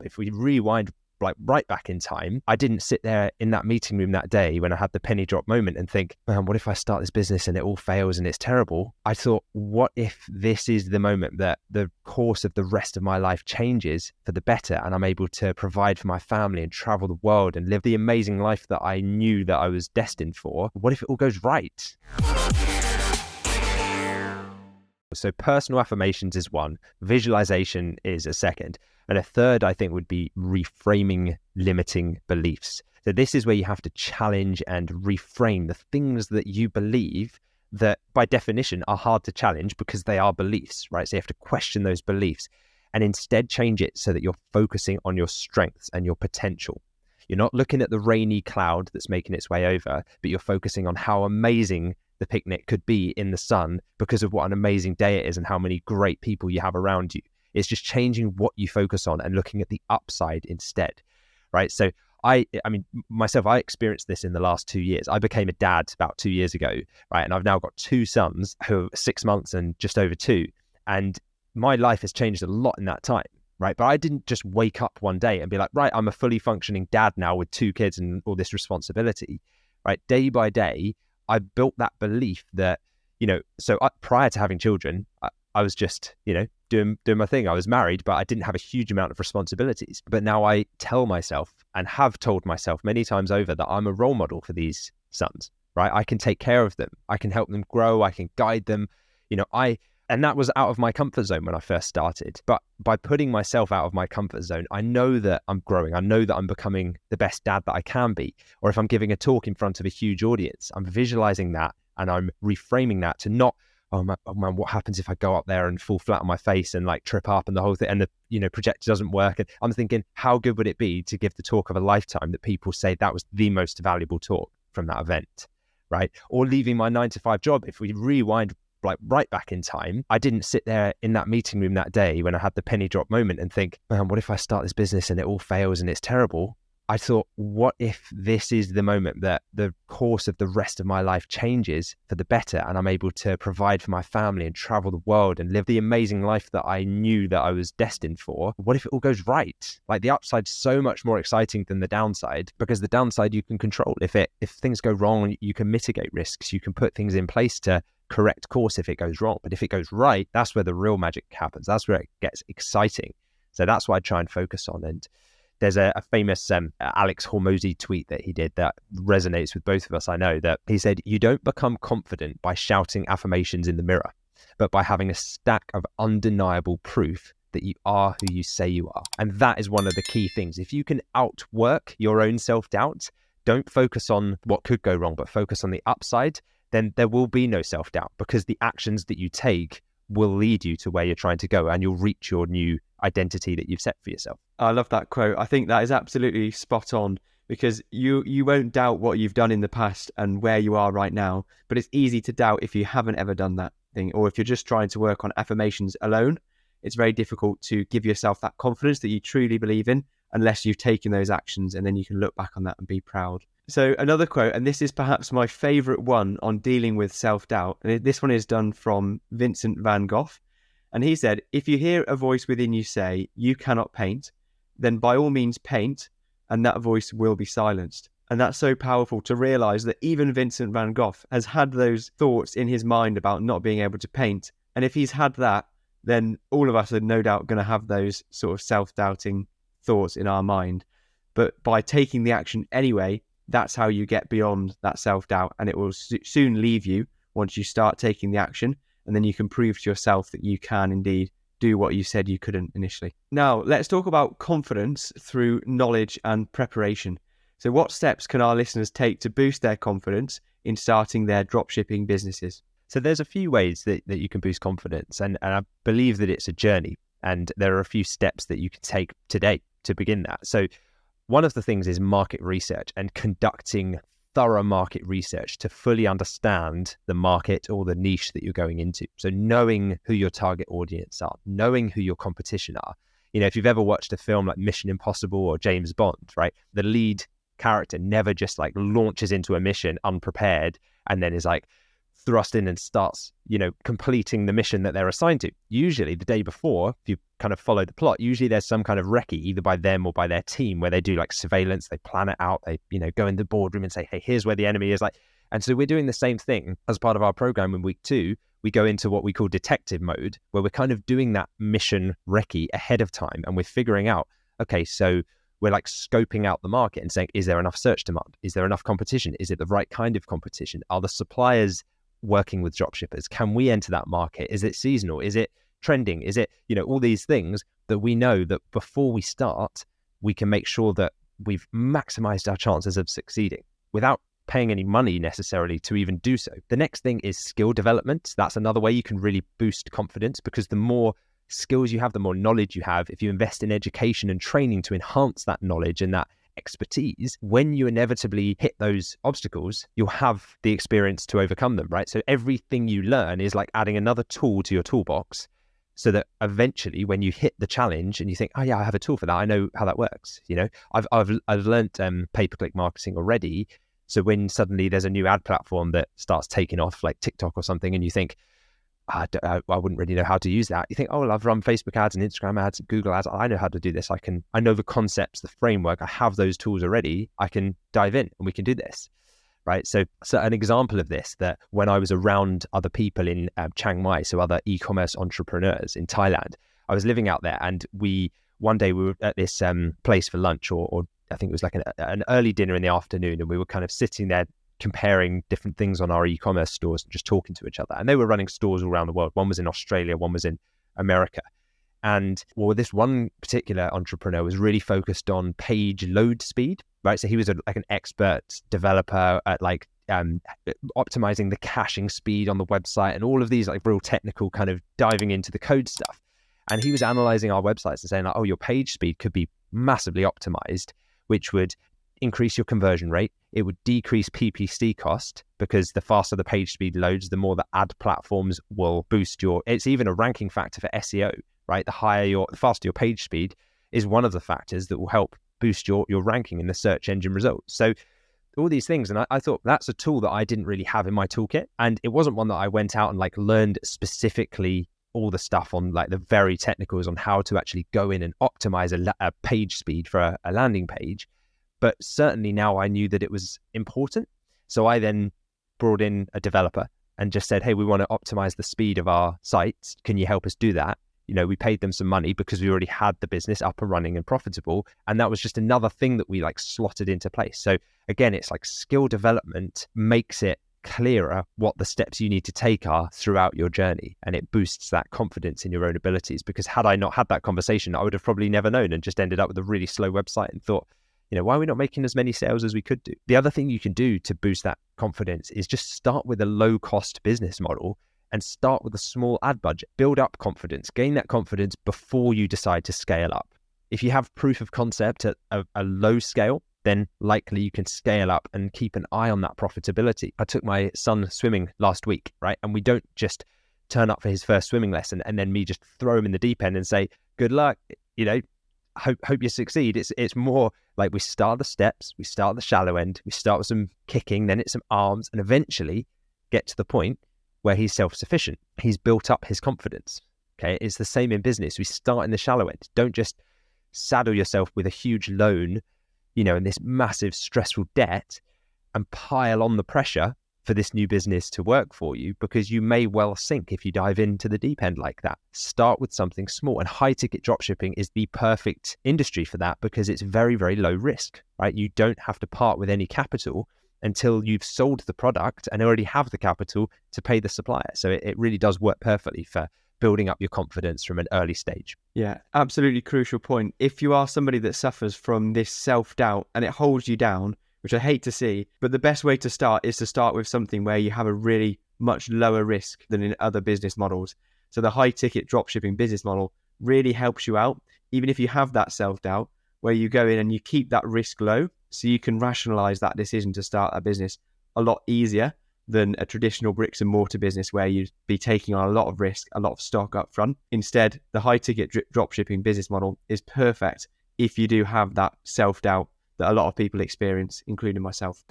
If we rewind like right back in time, I didn't sit there in that meeting room that day when I had the penny drop moment and think, man, what if I start this business and it all fails and it's terrible? I thought, what if this is the moment that the course of the rest of my life changes for the better and I'm able to provide for my family and travel the world and live the amazing life that I knew that I was destined for? What if it all goes right? So personal affirmations is one, visualization is a second. And a third, I think, would be reframing limiting beliefs. So this is where you have to challenge and reframe the things that you believe that by definition are hard to challenge because they are beliefs, right? So you have to question those beliefs and instead change it so that you're focusing on your strengths and your potential. You're not looking at the rainy cloud that's making its way over, but you're focusing on how amazing the picnic could be in the sun because of what an amazing day it is and how many great people you have around you. It's just changing what you focus on and looking at the upside instead, right? So I mean, myself, I experienced this in the last 2 years. I became a dad about 2 years ago, right? And I've now got 2 sons who are 6 months and just over 2. And my life has changed a lot in that time, right? But I didn't just wake up one day and be like, right, I'm a fully functioning dad now with 2 kids and all this responsibility, right? Day by day, I built that belief that, so prior to having children, I was just, doing my thing. I was married, but I didn't have a huge amount of responsibilities. But now I tell myself and have told myself many times over that I'm a role model for these sons, right? I can take care of them. I can help them grow. I can guide them. And that was out of my comfort zone when I first started. But by putting myself out of my comfort zone, I know that I'm growing. I know that I'm becoming the best dad that I can be. Or if I'm giving a talk in front of a huge audience, I'm visualizing that and I'm reframing that to not, oh man, what happens if I go up there and fall flat on my face and like trip up and the whole thing and the projector doesn't work? And I'm thinking, how good would it be to give the talk of a lifetime that people say that was the most valuable talk from that event, right? Or leaving my 9-to-5 job. If we rewind like right back in time, I didn't sit there in that meeting room that day when I had the penny drop moment and think, man, what if I start this business and it all fails and it's terrible? I thought, what if this is the moment that the course of the rest of my life changes for the better and I'm able to provide for my family and travel the world and live the amazing life that I knew that I was destined for? What if it all goes right? Like the upside's so much more exciting than the downside, because the downside you can control. If things go wrong, you can mitigate risks. You can put things in place to correct course if it goes wrong. But if it goes right, that's where the real magic happens. That's where it gets exciting. So that's what I try and focus on. And there's a famous Alex Hormozy tweet that he did that resonates with both of us. I know that he said, you don't become confident by shouting affirmations in the mirror, but by having a stack of undeniable proof that you are who you say you are. And that is one of the key things. If you can outwork your own self-doubt, don't focus on what could go wrong, but focus on the upside, then there will be no self-doubt, because the actions that you take will lead you to where you're trying to go and you'll reach your new identity that you've set for yourself. I love that quote. I think that is absolutely spot on, because you won't doubt what you've done in the past and where you are right now, but it's easy to doubt if you haven't ever done that thing, or if you're just trying to work on affirmations alone. It's very difficult to give yourself that confidence that you truly believe in unless you've taken those actions, and then you can look back on that and be proud. So another quote, and this is perhaps my favorite one on dealing with self-doubt, and this one is done from Vincent van Gogh. And he said, if you hear a voice within you say, you cannot paint, then by all means paint, and that voice will be silenced. And that's so powerful to realize that even Vincent van Gogh has had those thoughts in his mind about not being able to paint. And if he's had that, then all of us are no doubt going to have those sort of self-doubting thoughts in our mind. But by taking the action anyway, that's how you get beyond that self-doubt, and it will soon leave you once you start taking the action. And then you can prove to yourself that you can indeed do what you said you couldn't initially. Now, let's talk about confidence through knowledge and preparation. So what steps can our listeners take to boost their confidence in starting their dropshipping businesses? So there's a few ways that you can boost confidence. And I believe that it's a journey. And there are a few steps that you can take today to begin that. So one of the things is market research and conducting thorough market research to fully understand the market or the niche that you're going into. So knowing who your target audience are, knowing who your competition are. If you've ever watched a film like Mission Impossible or James Bond, right? The lead character never just like launches into a mission unprepared and then is like thrust in and starts, completing the mission that they're assigned to. Usually the day before, if you kind of follow the plot, usually there's some kind of recce either by them or by their team where they do like surveillance, they plan it out, they, go in the boardroom and say, hey, here's where the enemy is. And so we're doing the same thing as part of our program in week 2. We go into what we call detective mode, where we're kind of doing that mission recce ahead of time. And we're figuring out, okay, so we're like scoping out the market and saying, is there enough search demand? Is there enough competition? Is it the right kind of competition? Are the suppliers working with dropshippers? Can we enter that market? Is it seasonal? Is it trending? Is it, all these things that we know that before we start, we can make sure that we've maximized our chances of succeeding without paying any money necessarily to even do so. The next thing is skill development. That's another way you can really boost confidence, because the more skills you have, the more knowledge you have. If you invest in education and training to enhance that knowledge and that expertise, when you inevitably hit those obstacles, you'll have the experience to overcome them, right? So everything you learn is like adding another tool to your toolbox, so that eventually when you hit the challenge and you think, oh yeah, I have a tool for that, I know how that works. I've learned pay-per-click marketing already. So when suddenly there's a new ad platform that starts taking off, like TikTok or something, and you think, I wouldn't really know how to use that. You think, oh, well, I've run Facebook ads and Instagram ads and Google ads. I know how to do this. I know the concepts, the framework. I have those tools already. I can dive in and we can do this, right? So an example of this, that when I was around other people in Chiang Mai, so other e-commerce entrepreneurs in Thailand, I was living out there, and one day we were at this place for lunch, or I think it was like an early dinner in the afternoon, and we were kind of sitting there comparing different things on our e-commerce stores and just talking to each other. And they were running stores all around the world. One was in Australia, one was in America. And this one particular entrepreneur was really focused on page load speed, right? So he was like an expert developer at optimizing the caching speed on the website and all of these like real technical kind of diving into the code stuff. And he was analyzing our websites and saying, like, oh, your page speed could be massively optimized, which would increase your conversion rate. It would decrease PPC cost, because the faster the page speed loads, the more the ad platforms will boost it's even a ranking factor for SEO, right? The faster your page speed is one of the factors that will help boost your ranking in the search engine results. So all these things. And I thought that's a tool that I didn't really have in my toolkit. And it wasn't one that I went out and like learned specifically all the stuff on like the very technicals on how to actually go in and optimize a page speed for a landing page. But certainly now I knew that it was important. So I then brought in a developer and just said, hey, we want to optimize the speed of our sites. Can you help us do that? We paid them some money because we already had the business up and running and profitable. And that was just another thing that we like slotted into place. So again, it's like skill development makes it clearer what the steps you need to take are throughout your journey. And it boosts that confidence in your own abilities, because had I not had that conversation, I would have probably never known and just ended up with a really slow website and thought, why are we not making as many sales as we could do? The other thing you can do to boost that confidence is just start with a low cost business model and start with a small ad budget. Build up confidence, gain that confidence before you decide to scale up. If you have proof of concept at a low scale, then likely you can scale up and keep an eye on that profitability. I took my son swimming last week, right? And we don't just turn up for his first swimming lesson and then me just throw him in the deep end and say, good luck, hope you succeed. It's more like we start the steps, we start the shallow end, we start with some kicking, then it's some arms, and eventually get to the point where he's self-sufficient. He's built up his confidence. Okay, it's the same in business. We start in the shallow end. Don't just saddle yourself with a huge loan, and this massive stressful debt and pile on the pressure for this new business to work for you, because you may well sink if you dive into the deep end like that. Start with something small, and high ticket dropshipping is the perfect industry for that, because it's very, very low risk, right? You don't have to part with any capital until you've sold the product and already have the capital to pay the supplier. So it really does work perfectly for building up your confidence from an early stage. Yeah, absolutely crucial point. If you are somebody that suffers from this self-doubt and it holds you down, which I hate to see, but the best way to start is to start with something where you have a really much lower risk than in other business models. So the high ticket dropshipping business model really helps you out, even if you have that self-doubt, where you go in and you keep that risk low, so you can rationalize that decision to start a business a lot easier than a traditional bricks and mortar business where you'd be taking on a lot of risk, a lot of stock up front. Instead, the high ticket dropshipping business model is perfect if you do have that self-doubt that a lot of people experience, including myself.